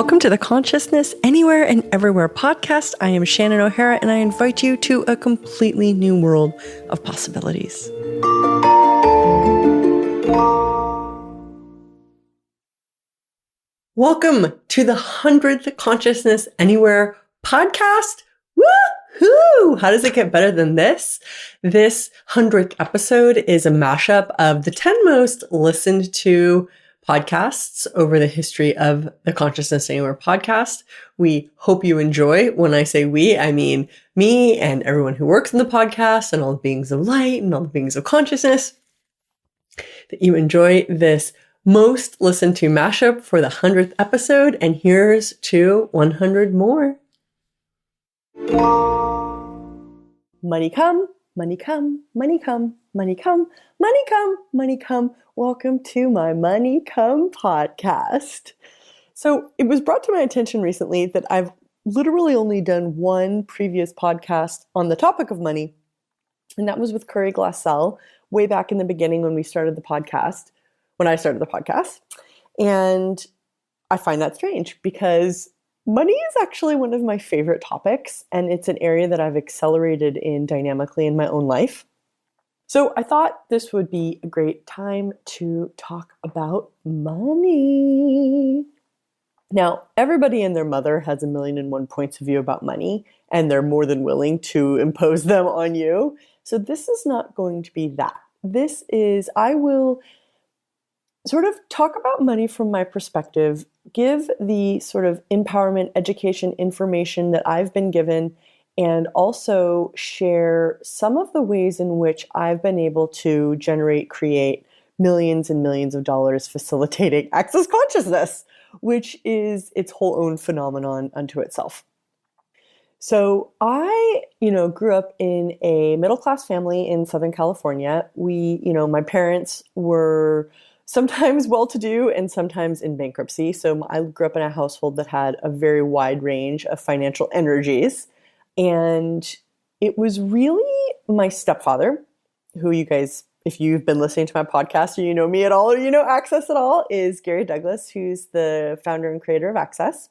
Welcome to the Consciousness Anywhere and Everywhere podcast. I am Shannonohara, and I invite you to a completely new world of possibilities. Welcome to the 100th Consciousness Anywhere podcast. Woohoo! How does it get better than this? This 100th episode is a mashup of the 10 most listened to podcasts over the history of the Consciousness Anywhere podcast. We hope you enjoy. When I say we, I mean me and everyone who works in the podcast and all the beings of light and all the beings of consciousness. That you enjoy this most listened to mashup for the 100th episode. And here's to 100 more. Money come, money come, money come, money come, money come, money come. Welcome to my Money Come podcast. So it was brought to my attention recently that I've literally only done one previous podcast on the topic of money, and that was with Curry Glassell way back in the beginning when I started the podcast. And I find that strange because money is actually one of my favorite topics, and it's an area that I've accelerated in dynamically in my own life. So I thought this would be a great time to talk about money. Now, everybody and their mother has a million and one points of view about money, and they're more than willing to impose them on you. So this is not going to be that. I will sort of talk about money from my perspective, give the sort of empowerment, education, information that I've been given, and also share some of the ways in which I've been able to create millions and millions of dollars facilitating access consciousness, which is its whole own phenomenon unto itself. So I, grew up in a middle-class family in Southern California. My parents were sometimes well-to-do and sometimes in bankruptcy. So I grew up in a household that had a very wide range of financial energies. And it was really my stepfather, who you guys, if you've been listening to my podcast or you know me at all or you know Access at all, is Gary Douglas, who's the founder and creator of Access.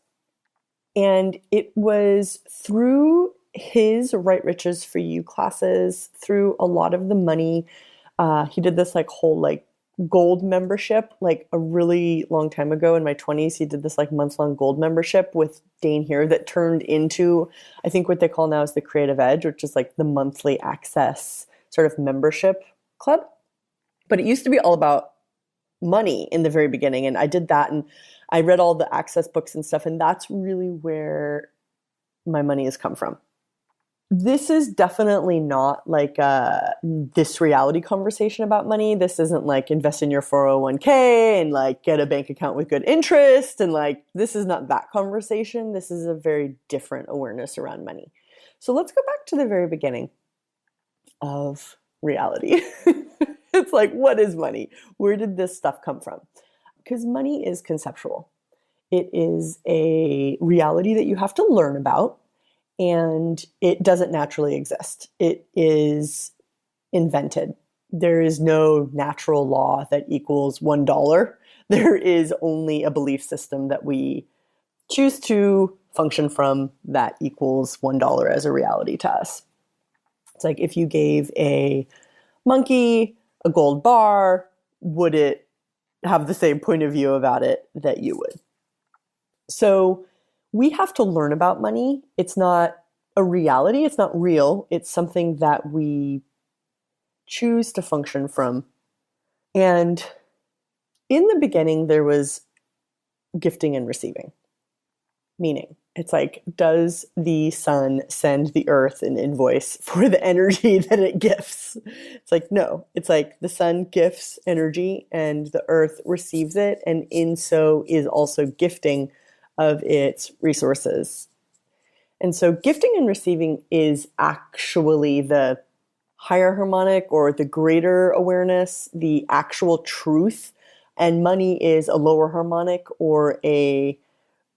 And it was through his Right Riches for You classes, through a lot of the money. He did this whole gold membership, a really long time ago in my 20s. He did this month-long gold membership with Dane here that turned into, I think what they call now is the Creative Edge, which is the monthly access sort of membership club. But it used to be all about money in the very beginning. And I did that, and I read all the access books and stuff. And that's really where my money has come from. This is definitely not this reality conversation about money. This isn't invest in your 401k and get a bank account with good interest. And this is not that conversation. This is a very different awareness around money. So let's go back to the very beginning of reality. It's what is money? Where did this stuff come from? Because money is conceptual. It is a reality that you have to learn about. And it doesn't naturally exist. It is invented. There is no natural law that equals $1. There is only a belief system that we choose to function from that equals $1 as a reality to us. It's if you gave a monkey a gold bar, would it have the same point of view about it that you would? So we have to learn about money. It's not a reality. It's not real. It's something that we choose to function from. And in the beginning, there was gifting and receiving. Meaning, it's does the sun send the earth an invoice for the energy that it gifts? It's no. It's the sun gifts energy and the earth receives it. And in so is also gifting of its resources. And so gifting and receiving is actually the higher harmonic or the greater awareness, the actual truth. And money is a lower harmonic or a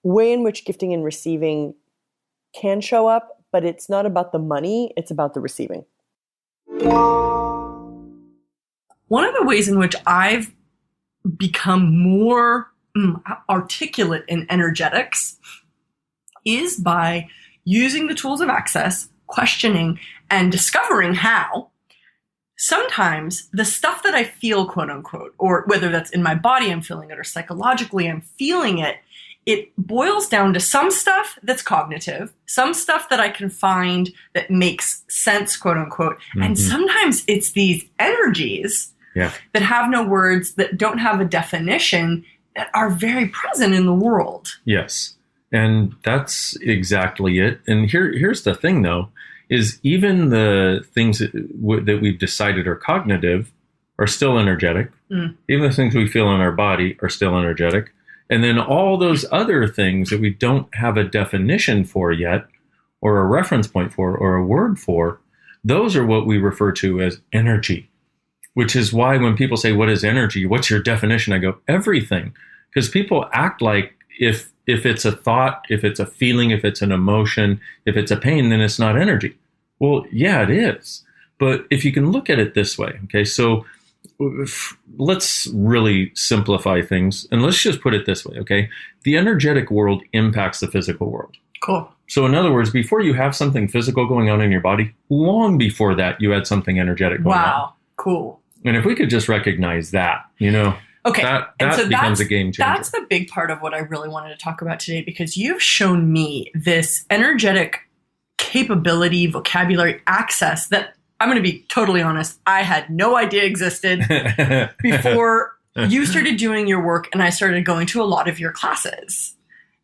way in which gifting and receiving can show up, but it's not about the money, it's about the receiving. One of the ways in which I've become more articulate in energetics is by using the tools of access, questioning, and discovering how sometimes the stuff that I feel, quote unquote, or whether that's in my body, I'm feeling it, or psychologically, I'm feeling it, it boils down to some stuff that's cognitive, some stuff that I can find that makes sense, quote unquote. And sometimes it's these energies that have no words, that don't have a definition, that are very present in the world. Yes. And that's exactly it. And here's the thing, though, is even the things that we've decided are cognitive are still energetic. Even the things we feel in our body are still energetic. And then all those other things that we don't have a definition for yet, or a reference point for, or a word for, those are what we refer to as energy, which is why when people say, what is energy? What's your definition? I go, everything. Because people act like if it's a thought, if it's a feeling, if it's an emotion, if it's a pain, then it's not energy. Well, yeah, it is. But if you can look at it this way, okay, so let's really simplify things, and let's just put it this way, okay? The energetic world impacts the physical world. Cool. So in other words, before you have something physical going on in your body, long before that, you had something energetic going on. Wow, cool. And if we could just recognize that, okay, that becomes a game changer. That's the big part of what I really wanted to talk about today, because you've shown me this energetic capability, vocabulary, access that, I'm going to be totally honest, I had no idea existed before you started doing your work and I started going to a lot of your classes.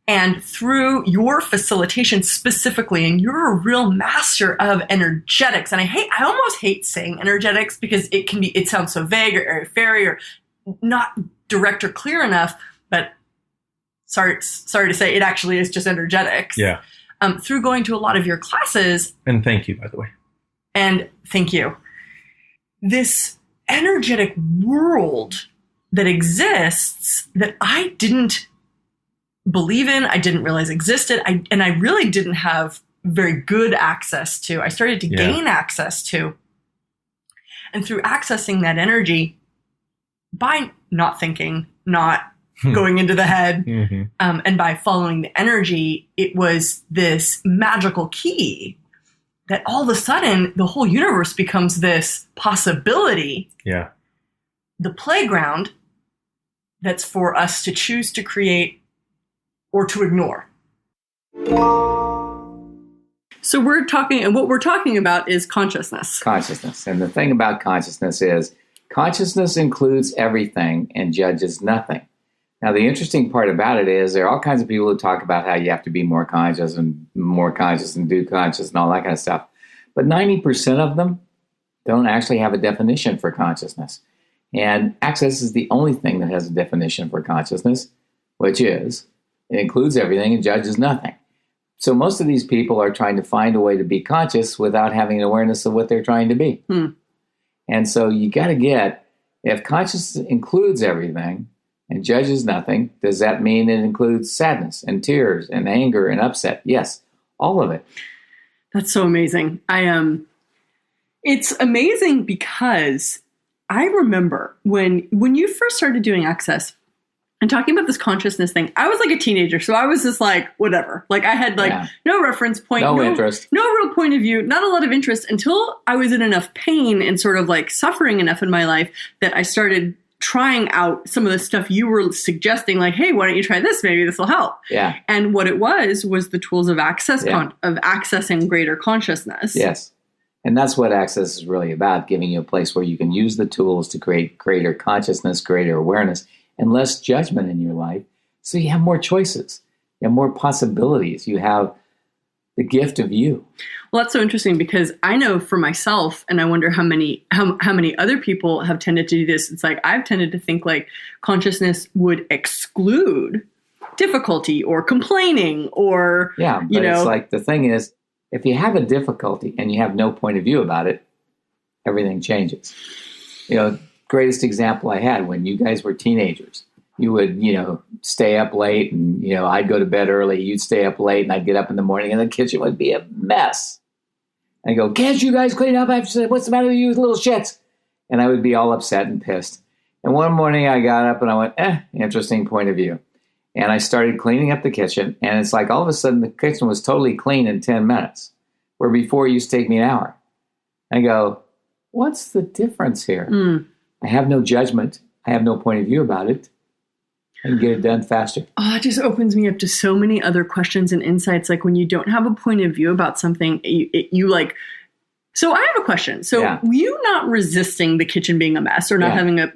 And through your facilitation specifically, and you're a real master of energetics. And I almost hate saying energetics because it sounds so vague or airy-fairy or not direct or clear enough, but sorry to say, it actually is just energetics. Yeah. Through going to a lot of your classes. And thank you, by the way. And thank you. This energetic world that exists that I didn't believe in, I didn't realize existed, and I really didn't have very good access to. I started to gain access to. And through accessing that energy, by not thinking, not going into the head, and by following the energy, it was this magical key that all of a sudden the whole universe becomes this possibility. Yeah. The playground that's for us to choose to create or to ignore. So we're talking, and what we're talking about is consciousness. Consciousness. And the thing about consciousness is consciousness includes everything and judges nothing. Now, the interesting part about it is there are all kinds of people who talk about how you have to be more conscious and do conscious and all that kind of stuff. But 90% of them don't actually have a definition for consciousness. And access is the only thing that has a definition for consciousness, which is it includes everything and judges nothing. So most of these people are trying to find a way to be conscious without having an awareness of what they're trying to be. And so you got to get, if consciousness includes everything and judges nothing, does that mean it includes sadness and tears and anger and upset? Yes, all of it. That's so amazing. It's amazing because I remember when you first started doing access and talking about this consciousness thing, I was like a teenager. So I was just like, whatever. Like I had no reference point, no interest, no real point of view, not a lot of interest until I was in enough pain and sort of like suffering enough in my life that I started trying out some of the stuff you were suggesting, like, hey, why don't you try this? Maybe this will help. Yeah. And what it was the tools of access, of accessing greater consciousness. Yes. And that's what access is really about, giving you a place where you can use the tools to create greater consciousness, greater awareness, and less judgment in your life. So you have more choices. You have more possibilities. You have the gift of you. Well, that's so interesting because I know for myself, and I wonder how many other people have tended to do this. It's like I've tended to think like consciousness would exclude difficulty or complaining or, it's like the thing is, if you have a difficulty and you have no point of view about it, everything changes. Greatest example I had when you guys were teenagers. You would, stay up late and, I'd go to bed early. You'd stay up late and I'd get up in the morning and the kitchen would be a mess. And I'd go, can't you guys clean up? I've said, what's the matter with you little shits? And I would be all upset and pissed. And one morning I got up and I went, interesting point of view. And I started cleaning up the kitchen. And it's like all of a sudden the kitchen was totally clean in 10 minutes, where before it used to take me an hour. I go, what's the difference here? I have no judgment. I have no point of view about it. I can get it done faster. Oh, it just opens me up to so many other questions and insights. Like when you don't have a point of view about something, you like. So I have a question. So you not resisting the kitchen being a mess, or not having an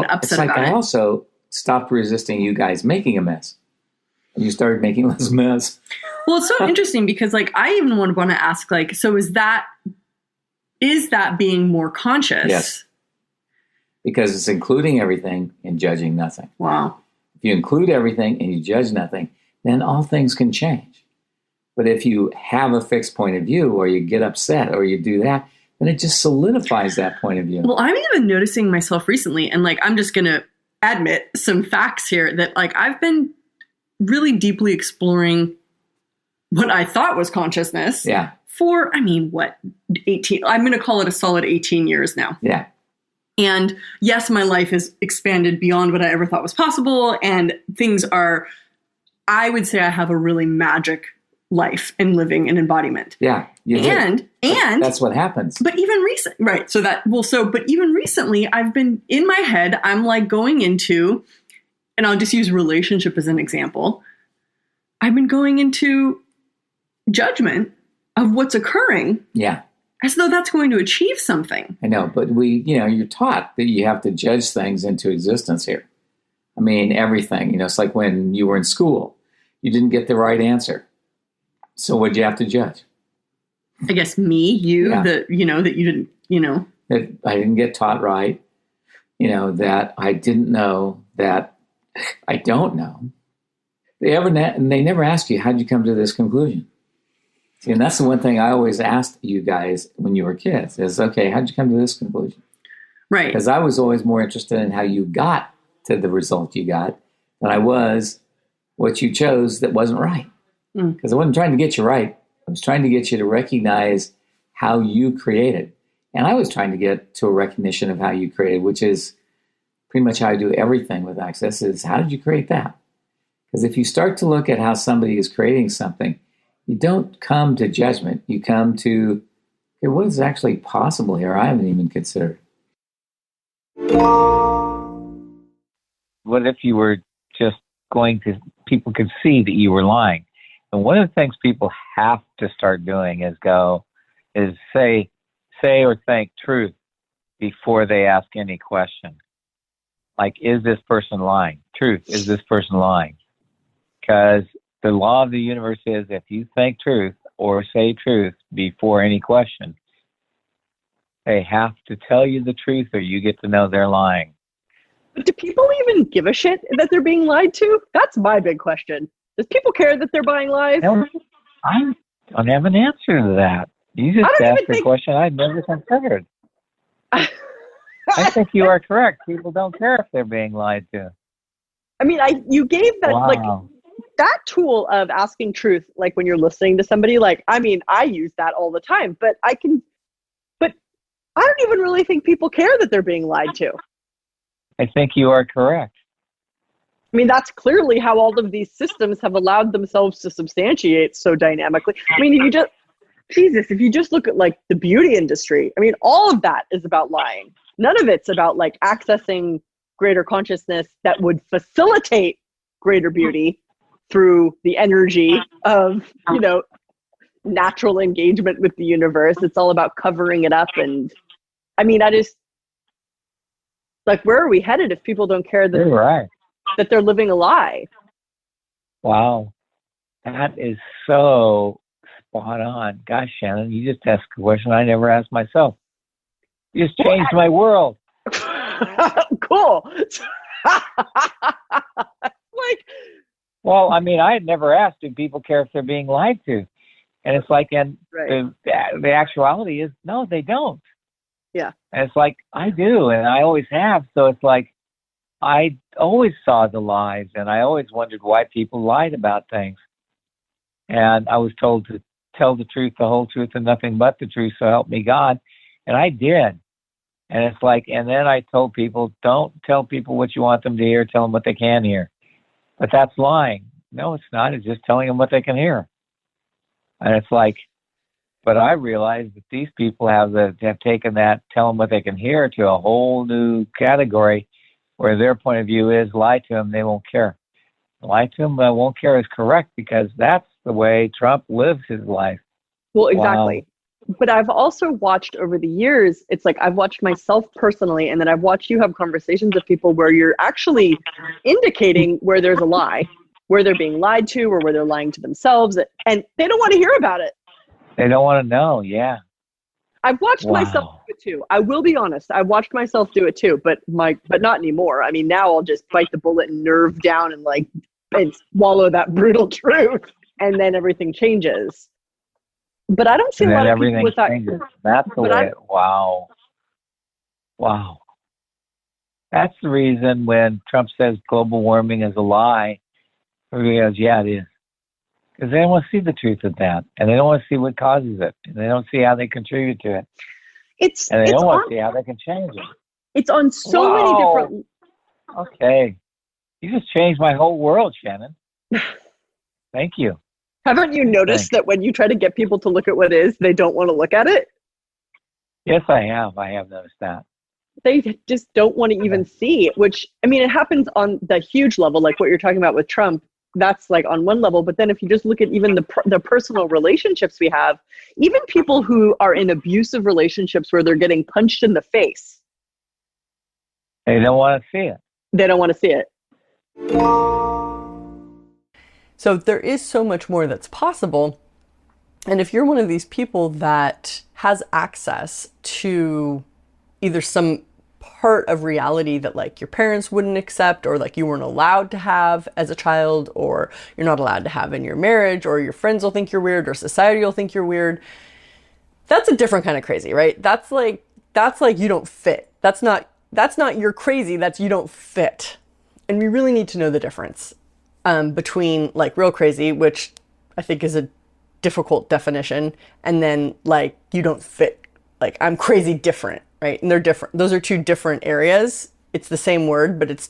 upset about it? I also stopped resisting you guys making a mess. You started making less mess. Well, it's so interesting because like I even want to ask, like, so is that being more conscious? Yes. Because it's including everything and judging nothing. Wow. If you include everything and you judge nothing, then all things can change. But if you have a fixed point of view, or you get upset, or you do that, then it just solidifies that point of view. Well, I'm even noticing myself recently, and like I'm just going to admit some facts here, that like I've been really deeply exploring what I thought was consciousness. Yeah. For, 18, I'm going to call it a solid 18 years now. Yeah. And yes, my life has expanded beyond what I ever thought was possible. And things are, I would say I have a really magic life and living and embodiment. Yeah. And that's what happens. But even but even recently I've been in my head, I'm like going into, and I'll just use relationship as an example. I've been going into judgment of what's occurring. Yeah. As though that's going to achieve something. I know, but you're taught that you have to judge things into existence here. I mean, everything, it's like when you were in school, you didn't get the right answer. So what'd you have to judge? I guess me, you, that you didn't, That I didn't get taught right, that I didn't know, that I don't know. They never ask you, how'd you come to this conclusion? See, and that's the one thing I always asked you guys when you were kids is, okay, how'd you come to this conclusion? Right. Because I was always more interested in how you got to the result you got than I was what you chose that wasn't right. Because I wasn't trying to get you right. I was trying to get you to recognize how you created. And I was trying to get to a recognition of how you created, which is pretty much how I do everything with Access, is how did you create that? Because if you start to look at how somebody is creating something, you don't come to judgment. You come to, okay, what is actually possible here? I haven't even considered. What if you were just people could see that you were lying? And one of the things people have to start doing is say or think truth before they ask any question. Like, is this person lying? Truth, is this person lying? Because the law of the universe is if you think truth or say truth before any question, they have to tell you the truth or you get to know they're lying. Do people even give a shit that they're being lied to? That's my big question. Does people care that they're buying lies? I don't have an answer to that. You just asked a question I'd never considered. I think you are correct. People don't care if they're being lied to. I mean, you gave that, Wow. that tool of asking truth, like when you're listening to somebody, I use that all the time, but I don't even really think people care that they're being lied to. I think you are correct. I mean, that's clearly how all of these systems have allowed themselves to substantiate so dynamically. I mean, if you just look at like the beauty industry, I mean, all of that is about lying. None of it's about like accessing greater consciousness that would facilitate greater beauty through the energy of, natural engagement with the universe. It's all about covering it up. And I mean, where are we headed if people don't care that, You're right. that they're living a lie? Wow. That is so spot on. Gosh, Shannon, you just asked a question I never asked myself. You just changed my world. Cool. Well, I mean, I had never asked, do people care if they're being lied to? And it's like, the actuality is, no, they don't. Yeah. And it's like, I do, and I always have. So it's like, I always saw the lies, and I always wondered why people lied about things. And I was told to tell the truth, the whole truth, and nothing but the truth, so help me God. And I did. And it's like, and then I told people, don't tell people what you want them to hear, tell them what they can hear. But that's lying. No, it's not. It's just telling them what they can hear. And it's like, but I realize that these people have taken that, tell them what they can hear, to a whole new category where their point of view is lie to them, they won't care. Lie to them, but won't care is correct, because that's the way Trump lives his life. Well, exactly. Wow. But I've also watched over the years, it's like I've watched myself personally, and then I've watched you have conversations with people where you're actually indicating where there's a lie, where they're being lied to, or where they're lying to themselves, and they don't want to hear about it. They don't want to know, yeah. I've watched myself do it too. I will be honest. I've watched myself do it too, but not anymore. I mean, now I'll just bite the bullet and nerve down and swallow that brutal truth, and then everything changes. But I don't see a lot of people with that. Changes. That's the way. Wow. That's the reason when Trump says global warming is a lie, everybody goes, yeah, it is. Because they don't want to see the truth of that, and they don't want to see what causes it, and they don't see how they contribute to it, and they don't want to see how they can change it. It's on so many different. Okay, you just changed my whole world, Shannon. Thank you. Haven't you noticed that when you try to get people to look at what is, they don't want to look at it? Yes, I have. I have noticed that. They just don't want to even see, which, I mean, it happens on the huge level, like what you're talking about with Trump. That's like on one level. But then if you just look at even the personal relationships we have, even people who are in abusive relationships where they're getting punched in the face. They don't want to see it. They don't want to see it. So there is so much more that's possible. And if you're one of these people that has access to either some part of reality that like your parents wouldn't accept, or like you weren't allowed to have as a child, or you're not allowed to have in your marriage, or your friends will think you're weird, or society will think you're weird, that's a different kind of crazy, right? That's like you don't fit. That's not you're crazy, that's you don't fit. And we really need to know the difference between like real crazy, which I think is a difficult definition, and then like you don't fit, like I'm crazy different, right? And they're different. Those are two different areas. It's the same word, but it's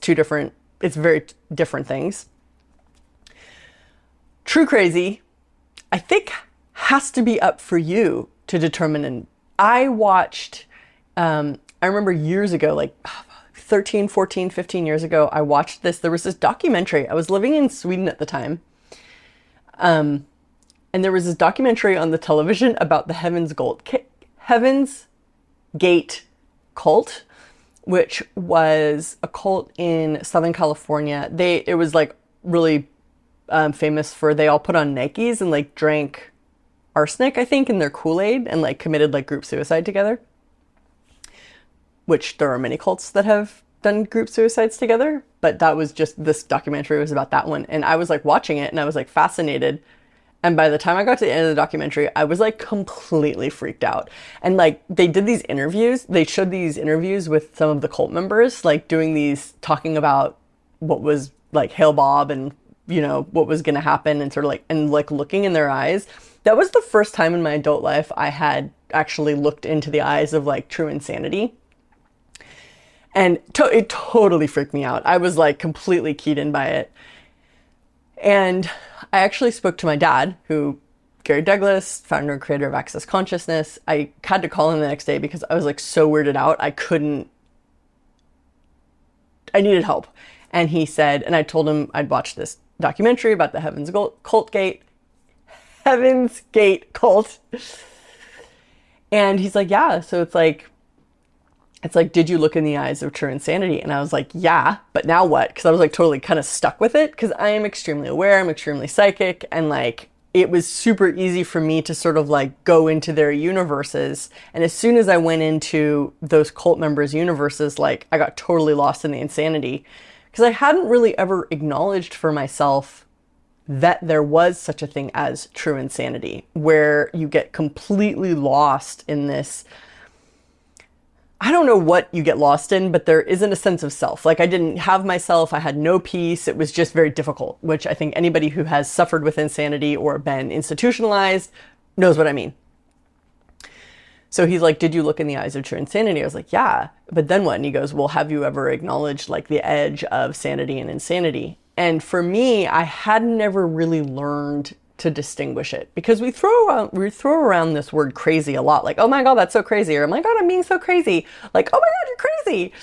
very different things. True crazy, I think, has to be up for you to determine. And I watched, I remember years ago, like 13, 14, 15 years ago, I watched this. There was this documentary. I was living in Sweden at the time. And there was this documentary on the television about the Heaven's Gate cult, which was a cult in Southern California. It was like really famous for, they all put on Nikes and like drank arsenic, I think, in their Kool-Aid, and like committed like group suicide together. Which there are many cults that have done group suicides together, but that was just, this documentary was about that one. And I was like watching it and I was like fascinated. And by the time I got to the end of the documentary, I was like completely freaked out. And like they did these interviews, they showed these interviews with some of the cult members, like doing these, talking about what was like Hail Bob and, you know, what was going to happen, and sort of like, and like looking in their eyes. That was the first time in my adult life I had actually looked into the eyes of like true insanity. And it totally freaked me out. I was like completely keyed in by it. And I actually spoke to my dad, Gary Douglas, founder and creator of Access Consciousness. I had to call him the next day because I was like so weirded out. I needed help. And he said, and I told him I'd watched this documentary about the Heaven's Gate cult. And he's like, yeah, so it's like, did you look in the eyes of true insanity? And I was like, yeah, but now what? Because I was like totally kind of stuck with it, because I am extremely aware, I'm extremely psychic, and like it was super easy for me to sort of like go into their universes. And as soon as I went into those cult members' universes, like I got totally lost in the insanity, because I hadn't really ever acknowledged for myself that there was such a thing as true insanity, where you get completely lost in this. I don't know what you get lost in, but there isn't a sense of self. Like I didn't have myself. I had no peace. It was just very difficult, which I think anybody who has suffered with insanity or been institutionalized knows what I mean. So he's like, did you look in the eyes of true insanity? I was like, yeah. But then what? And he goes, well, have you ever acknowledged like the edge of sanity and insanity? And for me, I had never really learned to distinguish it, because we throw around this word crazy a lot. Like, oh my God, that's so crazy. Or, oh my God, I'm being so crazy. Like, oh my God, you're crazy.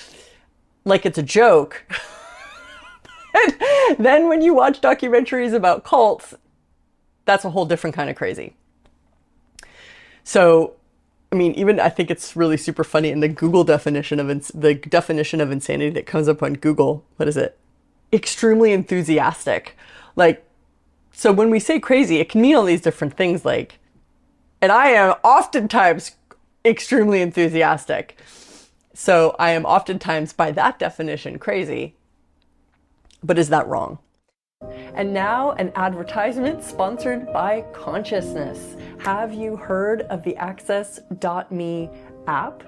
Like it's a joke. And then when you watch documentaries about cults, that's a whole different kind of crazy. So, I mean, even I think it's really super funny in the Google definition of the definition of insanity that comes up on Google. What is it? Extremely enthusiastic. Like, so when we say crazy, it can mean all these different things. Like, and I am oftentimes extremely enthusiastic. So I am oftentimes, by that definition, crazy. But is that wrong? And now an advertisement sponsored by Consciousness. Have you heard of the Access.me app?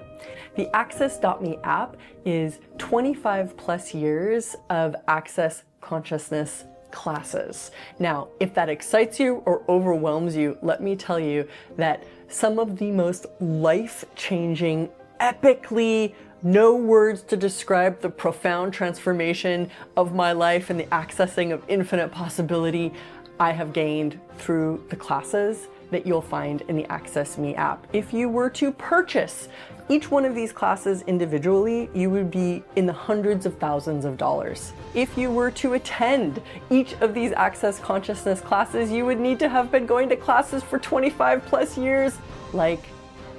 The Access.me app is 25 plus years of Access consciousness classes. Now, if that excites you or overwhelms you, let me tell you that some of the most life-changing, epically, no words to describe the profound transformation of my life and the accessing of infinite possibility I have gained through the classes that you'll find in the Access Me app. If you were to purchase each one of these classes individually, you would be in the hundreds of thousands of dollars. If you were to attend each of these Access Consciousness classes, you would need to have been going to classes for 25 plus years, like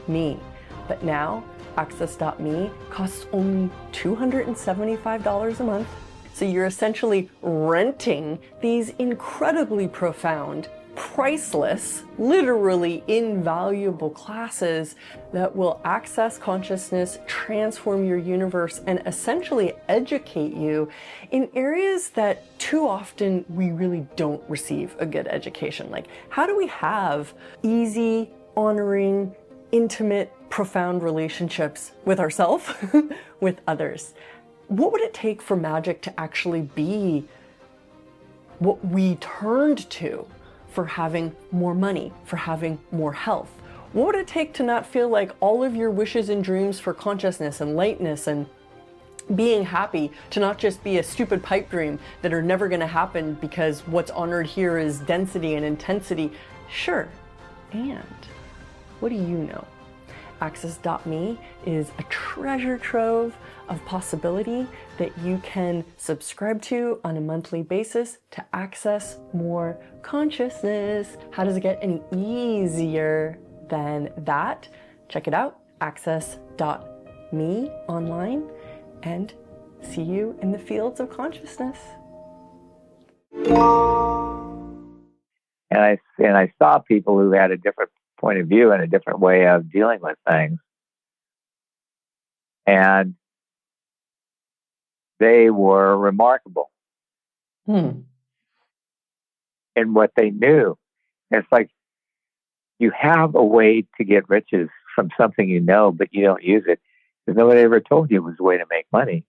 me. But now, Access.me costs only $275 a month. So you're essentially renting these incredibly profound, priceless, literally invaluable classes that will access consciousness, transform your universe, and essentially educate you in areas that too often we really don't receive a good education. Like, how do we have easy, honoring, intimate, profound relationships with ourselves, with others? What would it take for magic to actually be what we turned to for having more money, for having more health? What would it take to not feel like all of your wishes and dreams for consciousness and lightness and being happy to not just be a stupid pipe dream that are never going to happen because what's honored here is density and intensity? Sure. And what do you know? Access.me is a treasure trove of possibility that you can subscribe to on a monthly basis to access more consciousness. How does it get any easier than that? Check it out, access.me online, and see you in the fields of consciousness. And I saw people who had a different point of view and a different way of dealing with things. And they were remarkable in what they knew. And it's like, you have a way to get riches from something you know, but you don't use it. Because nobody ever told you it was a way to make money.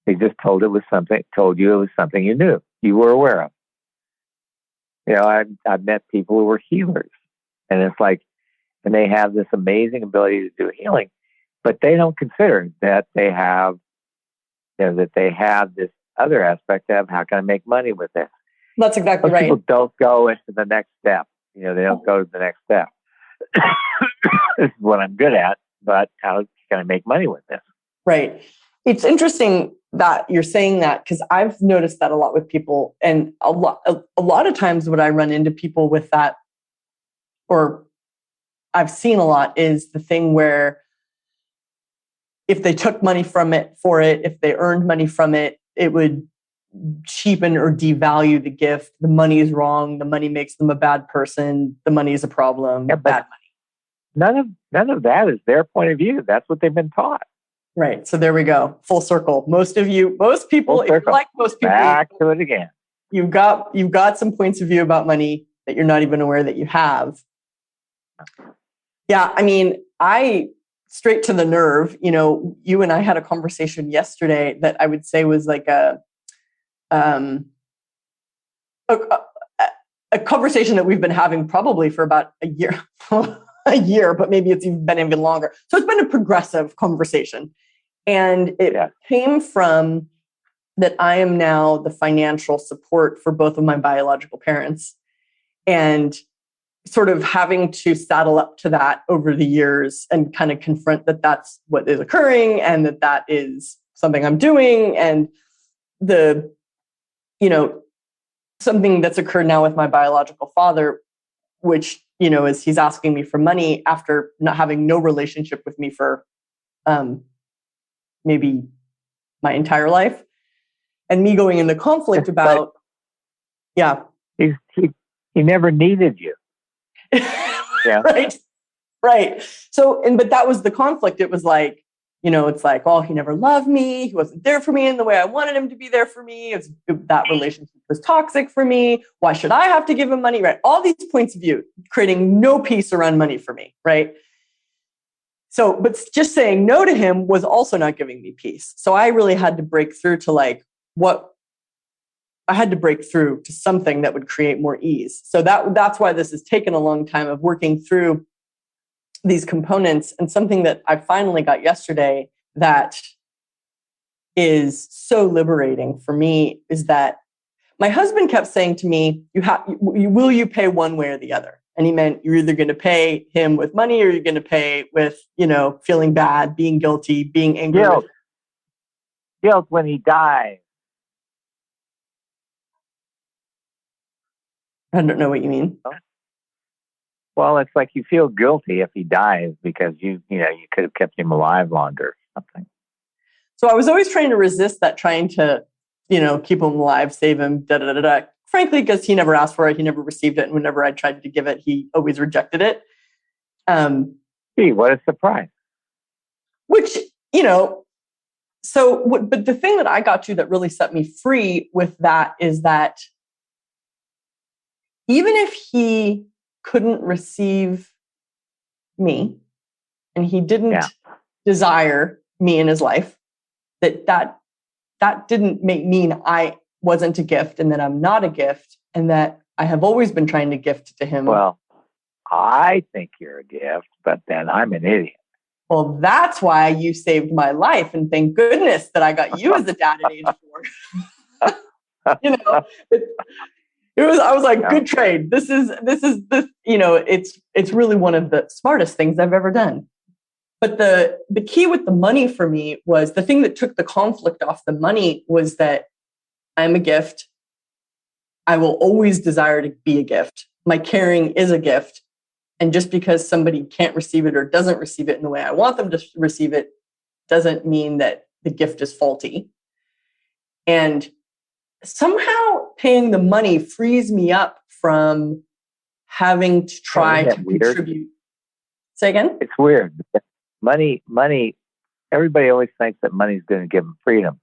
They just told you it was something you knew, you were aware of. You know, I've met people who were healers. And it's like, and they have this amazing ability to do healing, but they don't consider that they have, this other aspect of how can I make money with this. That's exactly Most right. people don't go into the next step. They don't go to the next step. This is what I'm good at, but how can I make money with this? Right. It's interesting that you're saying that, because I've noticed that a lot with people, and a lot of times what I run into people with that, or I've seen a lot, is the thing where if they took money from it for it, if they earned money from it, it would cheapen or devalue the gift. The money is wrong. The money makes them a bad person. The money is a problem. Yeah, bad money. None of that is their point of view. That's what they've been taught. Right. So there we go. Full circle. Most people, if you're like most people, back to it again. You've got some points of view about money that you're not even aware that you have. Yeah. I mean, straight to the nerve, you and I had a conversation yesterday that I would say was like a conversation that we've been having probably for about a year. a year, but maybe it's even been even longer. So it's been a progressive conversation. And it came from that I am now the financial support for both of my biological parents. And sort of having to saddle up to that over the years and kind of confront that that's what is occurring and that that is something I'm doing. And the, something that's occurred now with my biological father, which, is he's asking me for money after not having no relationship with me for maybe my entire life. And me going into conflict about, He never needed you. Yeah. Right. So, but that was the conflict. It was like, it's like, oh, he never loved me. He wasn't there for me in the way I wanted him to be there for me. That relationship was toxic for me. Why should I have to give him money? Right. All these points of view, creating no peace around money for me. Right. So, but just saying no to him was also not giving me peace. So I really had to break through to something that would create more ease. So that's why this has taken a long time of working through these components. And something that I finally got yesterday that is so liberating for me is that my husband kept saying to me, will you pay one way or the other? And he meant you're either going to pay him with money or you're going to pay with, feeling bad, being guilty, being angry. Guilt when he dies. I don't know what you mean. Well, it's like you feel guilty if he dies because you could have kept him alive longer or something. So I was always trying to resist that, trying to, keep him alive, save him, frankly, because he never asked for it. He never received it. And whenever I tried to give it, he always rejected it. Gee, what a surprise. Which, but the thing that I got to that really set me free with that is that even if he couldn't receive me and he didn't desire me in his life, that didn't mean I wasn't a gift and that I'm not a gift and that I have always been trying to gift to him. Well, I think you're a gift, but then I'm an idiot. Well, that's why you saved my life. And thank goodness that I got you as a dad at age 4. I was like, good trade. This is it's really one of the smartest things I've ever done. But the key with the money for me was the thing that took the conflict off the money was that I'm a gift. I will always desire to be a gift. My caring is a gift. And just because somebody can't receive it or doesn't receive it in the way I want them to receive it doesn't mean that the gift is faulty. And somehow paying the money frees me up from having to try to contribute. Say again? It's weird. Money, everybody always thinks that money is going to give them freedom.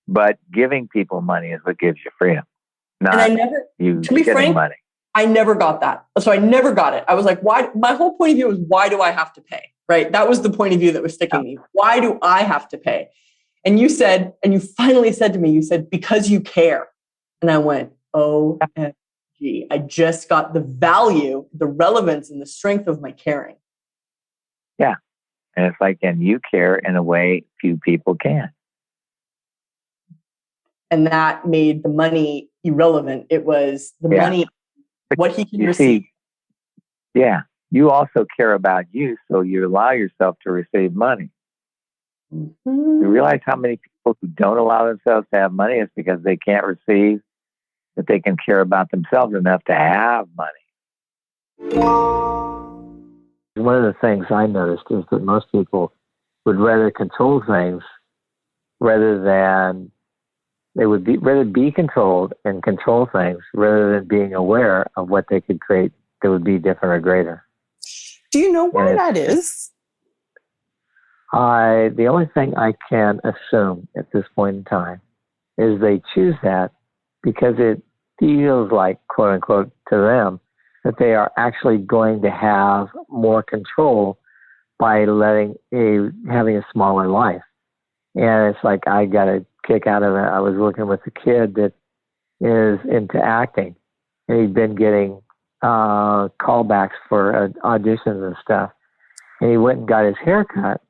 But giving people money is what gives you freedom. Not you getting money. I never got that. So I never got it. I was like, why? My whole point of view was, why do I have to pay? Right? That was the point of view that was sticking me. Why do I have to pay? And you finally said to me, you said, because you care. And I went, OMG. I just got the value, the relevance, and the strength of my caring. Yeah. And it's like, and you care in a way few people can. And that made the money irrelevant. It was the money, what he can receive. Yeah. You also care about you, so you allow yourself to receive money. Mm-hmm. You realize how many people who don't allow themselves to have money is because they can't receive, that they can care about themselves enough to have money. One of the things I noticed is that most people would rather control things rather than rather be controlled and control things rather than being aware of what they could create that would be different or greater. Do you know why that is? The only thing I can assume at this point in time is they choose that because it feels like, quote unquote, to them, that they are actually going to have more control by having a smaller life. And it's like, I got a kick out of it. I was working with a kid that is into acting, and he'd been getting callbacks for auditions and stuff. And he went and got his hair cut,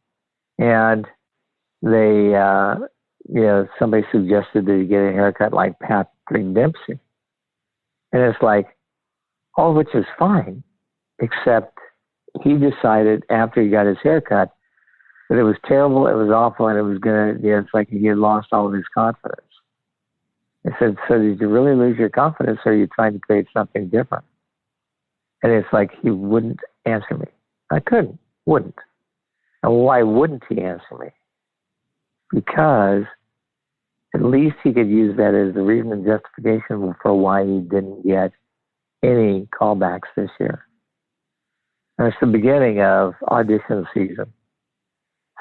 and they, somebody suggested that he get a haircut like Patrick Dempsey. And it's like, all of which is fine, except he decided after he got his haircut that it was terrible, it was awful, and it was it's like he had lost all of his confidence. I said, so did you really lose your confidence, or are you trying to create something different? And it's like he wouldn't answer me. I wouldn't. And why wouldn't he answer me? Because at least he could use that as the reason and justification for why he didn't get any callbacks this year. And it's the beginning of audition season.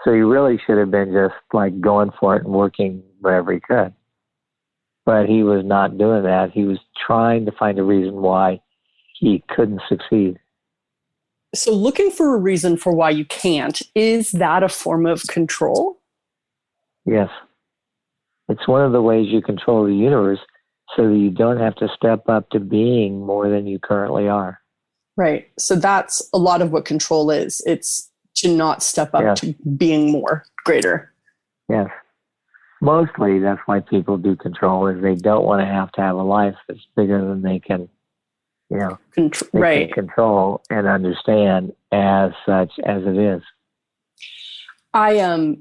So he really should have been just like going for it and working wherever he could. But he was not doing that. He was trying to find a reason why he couldn't succeed. So looking for a reason for why you can't, is that a form of control? Yes. It's one of the ways you control the universe so that you don't have to step up to being more than you currently are. Right. So that's a lot of what control is. It's to not step up to being more, greater. Yes. Mostly that's why people do control, is they don't want to have a life that's bigger than they can, can control and understand as such as it is. I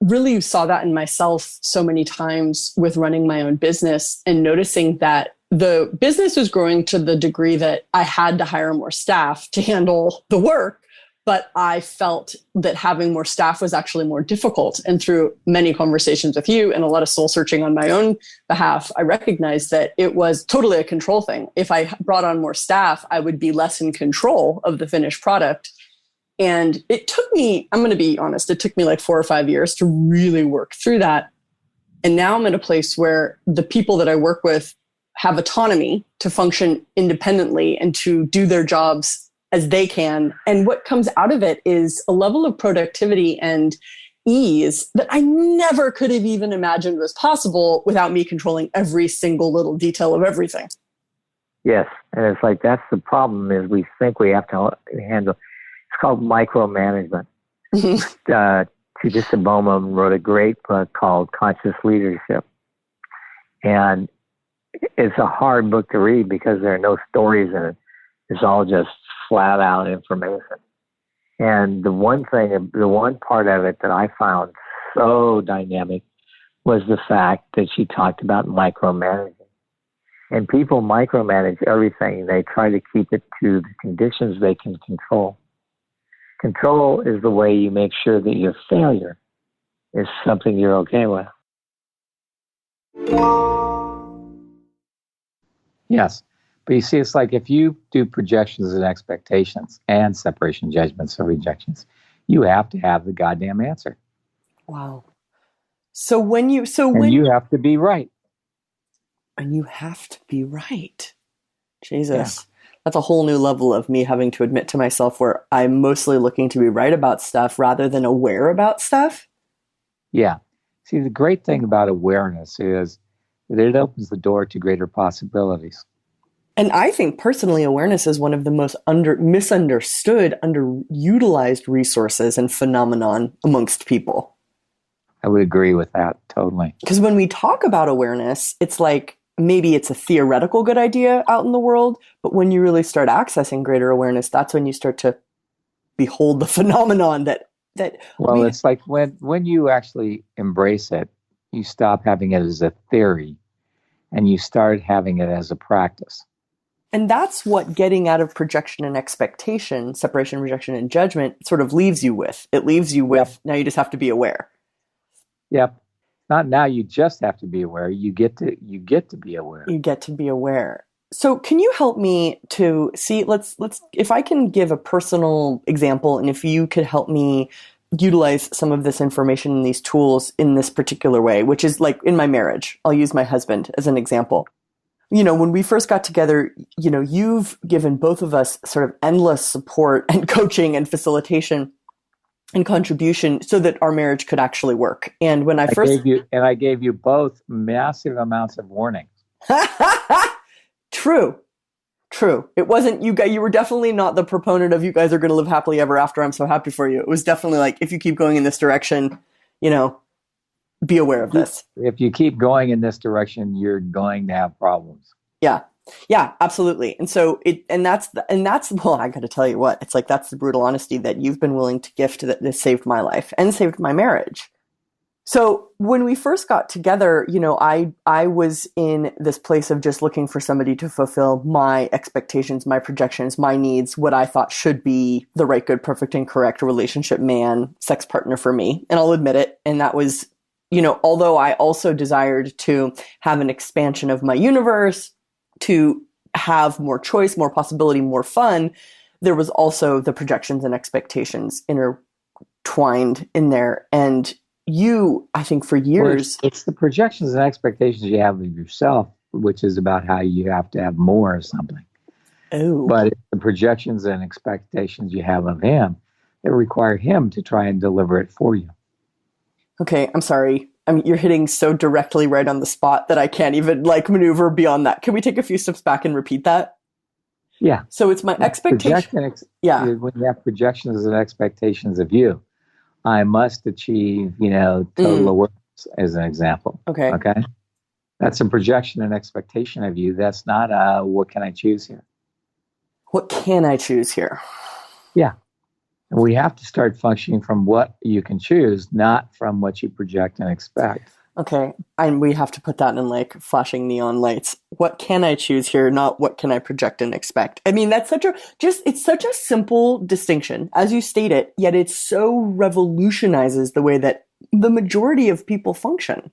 really saw that in myself so many times with running my own business and noticing that the business was growing to the degree that I had to hire more staff to handle the work, but I felt that having more staff was actually more difficult. And through many conversations with you and a lot of soul searching on my own behalf, I recognized that it was totally a control thing. If I brought on more staff, I would be less in control of the finished product. And it took me, I'm going to be honest, it took me like 4 or 5 years to really work through that. And now I'm at a place where the people that I work with have autonomy to function independently and to do their jobs as they can. And what comes out of it is a level of productivity and ease that I never could have even imagined was possible without me controlling every single little detail of everything. Yes. And it's like, that's the problem, is we think we have to handle. It's called micromanagement. Chudisa Bowman wrote a great book called Conscious Leadership. And it's a hard book to read because there are no stories in it. It's all just flat out information. And the one part of it that I found so dynamic was the fact that she talked about micromanaging. And people micromanage everything. They try to keep it to the conditions they can control. Control is the way you make sure that your failure is something you're okay with. Yes. But you see, it's like if you do projections and expectations and separation judgments or rejections, you have to have the goddamn answer. Wow. So when you have to be right. And you have to be right. Jesus. Yeah. That's a whole new level of me having to admit to myself where I'm mostly looking to be right about stuff rather than aware about stuff. Yeah. See, the great thing about awareness is that it opens the door to greater possibilities. And I think personally, awareness is one of the most misunderstood, underutilized resources and phenomenon amongst people. I would agree with that totally. Because when we talk about awareness, it's like maybe it's a theoretical good idea out in the world, but when you really start accessing greater awareness, that's when you start to behold the phenomenon that. Well, it's like when you actually embrace it, you stop having it as a theory, and you start having it as a practice. And that's what getting out of projection and expectation, separation, rejection, and judgment sort of leaves you with. It leaves you with, Now you just have to be aware. Yep. Not now you just have to be aware. You get to be aware. You get to be aware. So can you help me to see, let's if I can give a personal example, and if you could help me utilize some of this information and these tools in this particular way, which is like in my marriage. I'll use my husband as an example. When we first got together, you've given both of us sort of endless support and coaching and facilitation and contribution so that our marriage could actually work. And when I gave you both massive amounts of warning. True. True. It wasn't you guys. You were definitely not the proponent of you guys are going to live happily ever after. I'm so happy for you. It was definitely like, if you keep going in this direction, be aware of this. If you keep going in this direction, you're going to have problems. Yeah. Yeah, absolutely. And so well, I got to tell you what, it's like, that's the brutal honesty that you've been willing to gift that saved my life and saved my marriage. So when we first got together, I was in this place of just looking for somebody to fulfill my expectations, my projections, my needs, what I thought should be the right, good, perfect, and correct relationship man, sex partner for me. And I'll admit it. And that was, although I also desired to have an expansion of my universe, to have more choice, more possibility, more fun, there was also the projections and expectations intertwined in there. And you, I think for years... It's the projections and expectations you have of yourself, which is about how you have to have more of something. Oh. But it's the projections and expectations you have of him that require him to try and deliver it for you. Okay, I'm sorry. You're hitting so directly right on the spot that I can't even maneuver beyond that. Can we take a few steps back and repeat that? Yeah. So it's my expectation. When you have projections and expectations of you, I must achieve, total awareness as an example. Okay. Okay. That's a projection and expectation of you. That's not what can I choose here? What can I choose here? Yeah. And we have to start functioning from what you can choose, not from what you project and expect. Okay. And we have to put that in flashing neon lights. What can I choose here? Not what can I project and expect? I mean, that's it's such a simple distinction as you state it, yet it so revolutionizes the way that the majority of people function.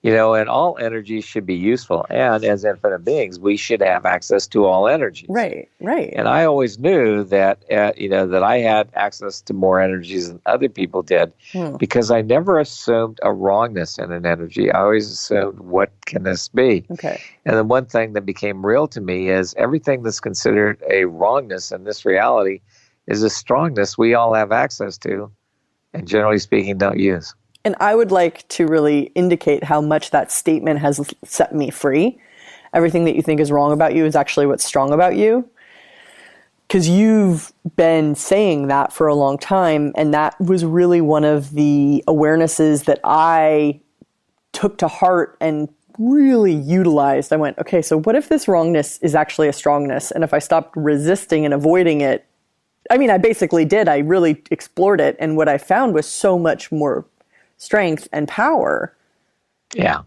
And all energies should be useful. And as infinite beings, we should have access to all energies. Right. And I always knew that, that I had access to more energies than other people did because I never assumed a wrongness in an energy. I always assumed, what can this be? Okay. And the one thing that became real to me is everything that's considered a wrongness in this reality is a strongness we all have access to and generally speaking don't use. And I would like to really indicate how much that statement has set me free. Everything that you think is wrong about you is actually what's strong about you. Because you've been saying that for a long time, and that was really one of the awarenesses that I took to heart and really utilized. I went, okay, so what if this wrongness is actually a strongness? And if I stopped resisting and avoiding it, I basically did. I really explored it. And what I found was so much more strength and power. Yeah.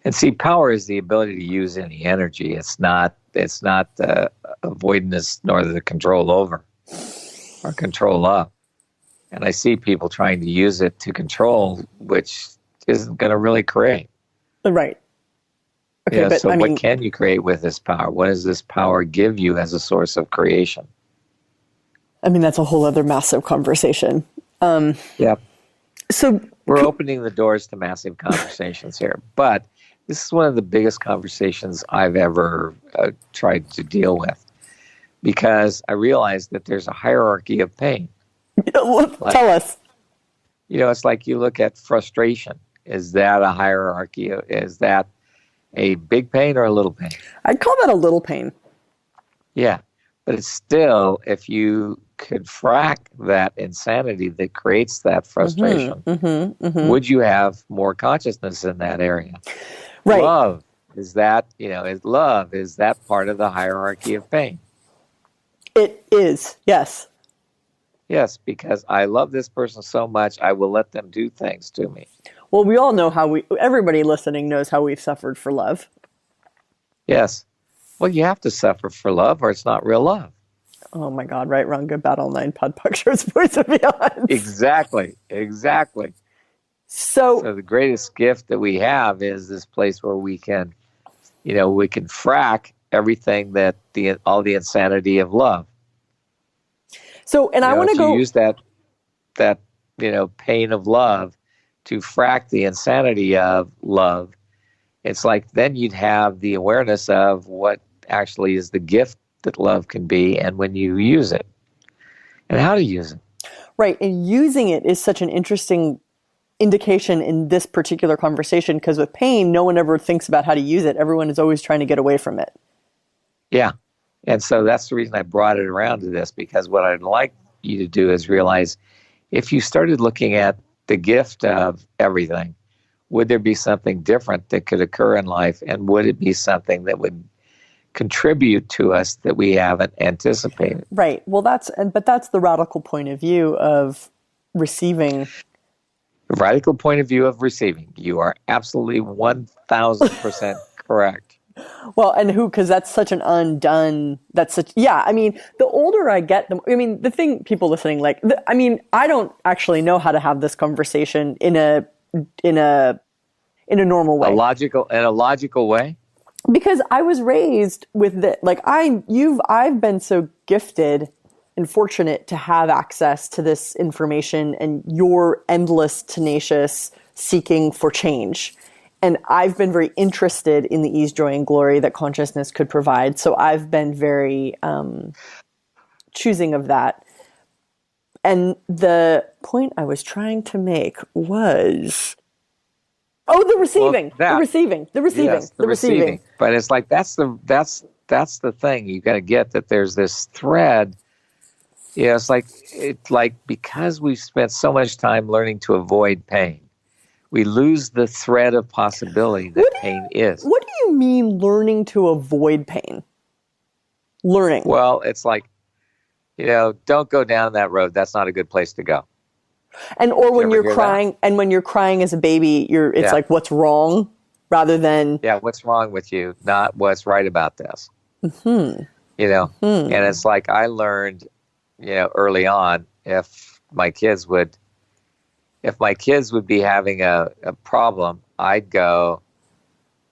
And see, power is the ability to use any energy. It's not the avoidance nor the control over or control of. And I see people trying to use it to control, which isn't going to really create. Right. Okay, so what can you create with this power? What does this power give you as a source of creation? That's a whole other massive conversation. Yep. So we're opening the doors to massive conversations here, but this is one of the biggest conversations I've ever tried to deal with because I realized that there's a hierarchy of pain. Tell us. It's like you look at frustration. Is that a hierarchy? Is that a big pain or a little pain? I'd call that a little pain. Yeah, but it's still, if you could frack that insanity that creates that frustration, would you have more consciousness in that area? Right. Love, is that part of the hierarchy of pain? It is, yes. Yes, because I love this person so much, I will let them do things to me. Well, we all know everybody listening knows how we've suffered for love. Yes. Well, you have to suffer for love or it's not real love. Oh my God, right, wrong, good, bad, all nine, pod, puck, shirts, boys, and beyond. Exactly. So the greatest gift that we have is this place where we can frack everything that all the insanity of love. So, and I want to use that pain of love to frack the insanity of love. It's like then you'd have the awareness of what actually is the gift that love can be and when you use it and how to use it. Right. And using it is such an interesting indication in this particular conversation, because with pain, no one ever thinks about how to use it. Everyone is always trying to get away from it. Yeah. And so that's the reason I brought it around to this, because what I'd like you to do is realize if you started looking at the gift of everything, would there be something different that could occur in life? And would it be something that would contribute to us that we haven't anticipated? Right. Well, that's the radical point of view of receiving. The radical point of view of receiving. You are absolutely 1,000% correct. Well, and because that's such an undone, I mean, the older I get, the thing, people listening, I don't actually know how to have this conversation in a normal way. In a logical way? Because I was raised with I've been so gifted and fortunate to have access to this information and your endless, tenacious seeking for change. And I've been very interested in the ease, joy, and glory that consciousness could provide. So I've been very choosing of that. And the point I was trying to make was, the receiving. Yes, the receiving. But it's like that's the thing. You got to get that there's this thread. Yeah, it's like because we've spent so much time learning to avoid pain, we lose the thread of possibility that pain is. What do you mean learning to avoid pain? Learning. Well, it's like, don't go down that road. That's not a good place to go. And when you're crying as a baby, it's like, what's wrong? Rather than what's wrong with you? Not what's right about this. Mm-hmm. And it's like I learned, early on, if my kids would be having a problem, I'd go,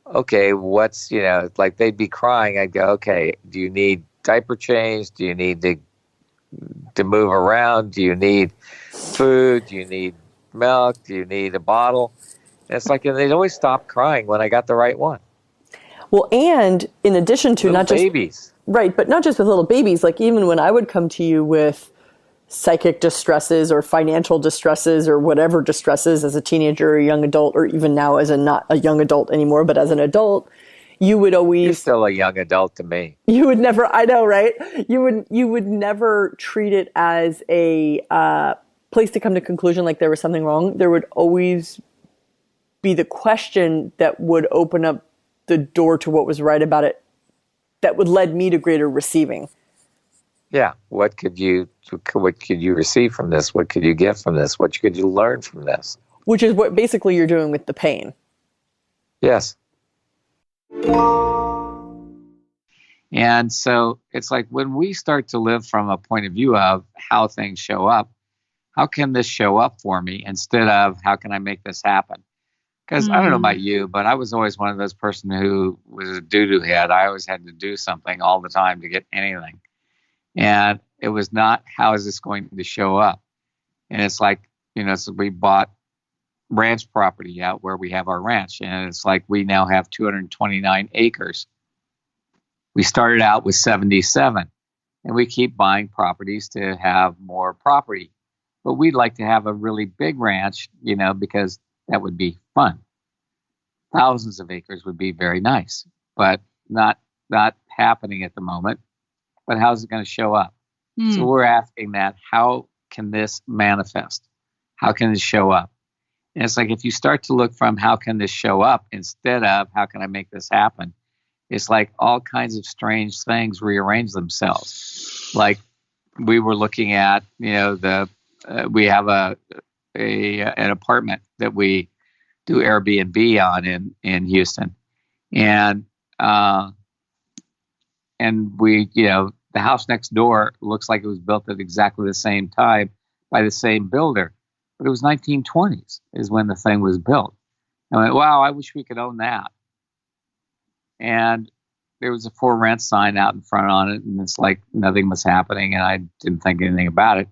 okay, what's, like they'd be crying. I'd go, okay, do you need diaper change? Do you need to move around? Do you need food? Do you need milk? Do you need a bottle? And it's like, and they'd always stop crying when I got the right one. Well, and in addition to little not just babies, right, but not just with little babies, like even when I would come to you with psychic distresses or financial distresses or whatever distresses as a teenager or a young adult, or even now as not a young adult anymore, but as an adult, you would always... You're still a young adult to me. You would never, I know, right? You would never treat it as a place to come to conclusion like there was something wrong. There would always be the question that would open up the door to what was right about it, that would lead me to greater receiving. Yeah. What could you receive from this? What could you get from this? What could you learn from this? Which is what basically you're doing with the pain. Yes. And so it's like when we start to live from a point of view of how things show up, how can this show up for me instead of how can I make this happen? Because I don't know about you, but I was always one of those person who was a doo-doo head. I always had to do something all the time to get anything. And it was not, how is this going to show up? And it's like, so we bought ranch property out where we have our ranch. And it's like we now have 229 acres. We started out with 77. And we keep buying properties to have more property. But we'd like to have a really big ranch, because that would be fun. Thousands of acres would be very nice, but not happening at the moment. But how's it going to show up? So we're asking that, how can this manifest? How can it show up? And it's like, if you start to look from how can this show up instead of how can I make this happen? It's like all kinds of strange things rearrange themselves. Like we were looking at, we have an apartment that we do Airbnb on in Houston. And we, the house next door looks like it was built at exactly the same time by the same builder, but it was 1920s is when the thing was built. I went, wow, I wish we could own that. And there was a for rent sign out in front on it, and it's like nothing was happening, and I didn't think anything about it.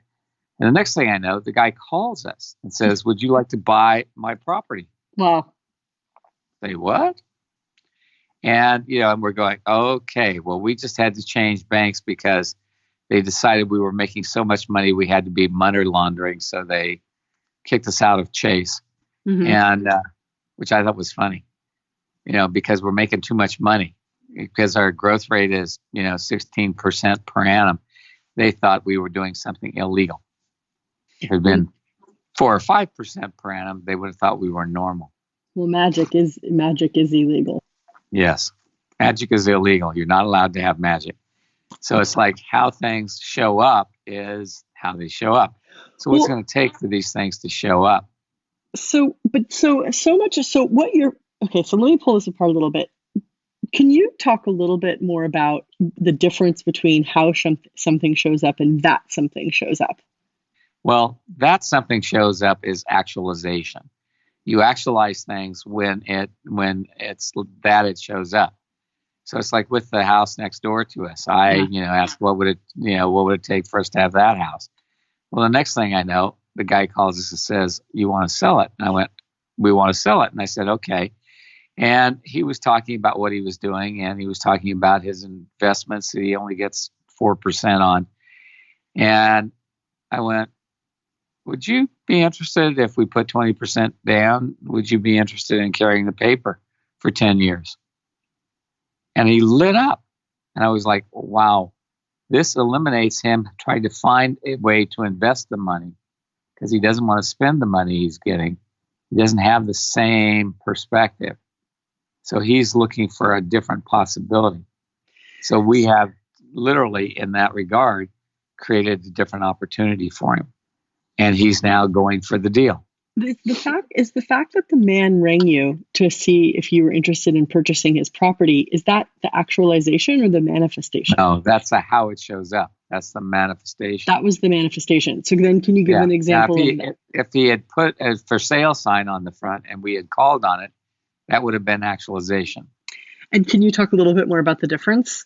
And the next thing I know, the guy calls us and says, would you like to buy my property? Wow. Say, what? And, and we're going, okay, well, we just had to change banks because they decided we were making so much money we had to be money laundering. So they kicked us out of Chase. and which I thought was funny, because we're making too much money because our growth rate is 16% per annum. They thought we were doing something illegal. If it had been 4 or 5% per annum, they would have thought we were normal. Well, magic is illegal. Yes, magic is illegal. You're not allowed to have magic. So it's like how things show up is how they show up. So what's going to take for these things to show up? So let me pull this apart a little bit. Can you talk a little bit more about the difference between how something shows up and that something shows up? Well, that something shows up is actualization. You actualize things when it shows up. So it's like with the house next door to us. I asked what would it take for us to have that house? Well, the next thing I know, the guy calls us and says, "You want to sell it?" And I went, "We want to sell it." And I said, "Okay." And he was talking about what he was doing, and he was talking about his investments that he only gets 4% on. And I went, "Would you be interested if we put 20% down? Would you be interested in carrying the paper for 10 years? And he lit up. And I was like, wow, this eliminates him trying to find a way to invest the money because he doesn't want to spend the money he's getting. He doesn't have the same perspective. So he's looking for a different possibility. So we have literally, in that regard, created a different opportunity for him. And he's now going for the deal. The fact that the man rang you to see if you were interested in purchasing his property, is that the actualization or the manifestation? No, that's how it shows up. That's the manifestation. That was the manifestation. So then can you give an example of that? If he had put a for sale sign on the front and we had called on it, that would have been actualization. And can you talk a little bit more about the difference?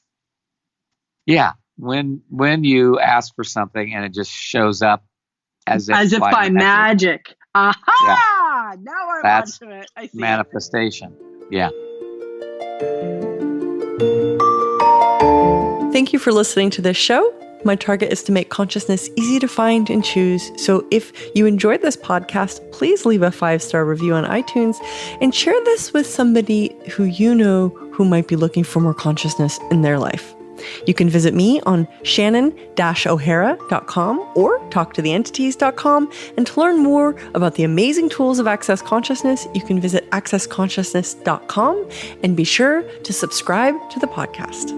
Yeah. When you ask for something and it just shows up as if by magic. Aha! Yeah. Now I'm That's onto it. I see manifestation. Yeah. Thank you for listening to this show. My target is to make consciousness easy to find and choose. So if you enjoyed this podcast, please leave a 5-star review on iTunes and share this with somebody who you know who might be looking for more consciousness in their life. You can visit me on Shannon-Ohara.com or talktotheentities.com. And to learn more about the amazing tools of Access Consciousness, you can visit accessconsciousness.com and be sure to subscribe to the podcast.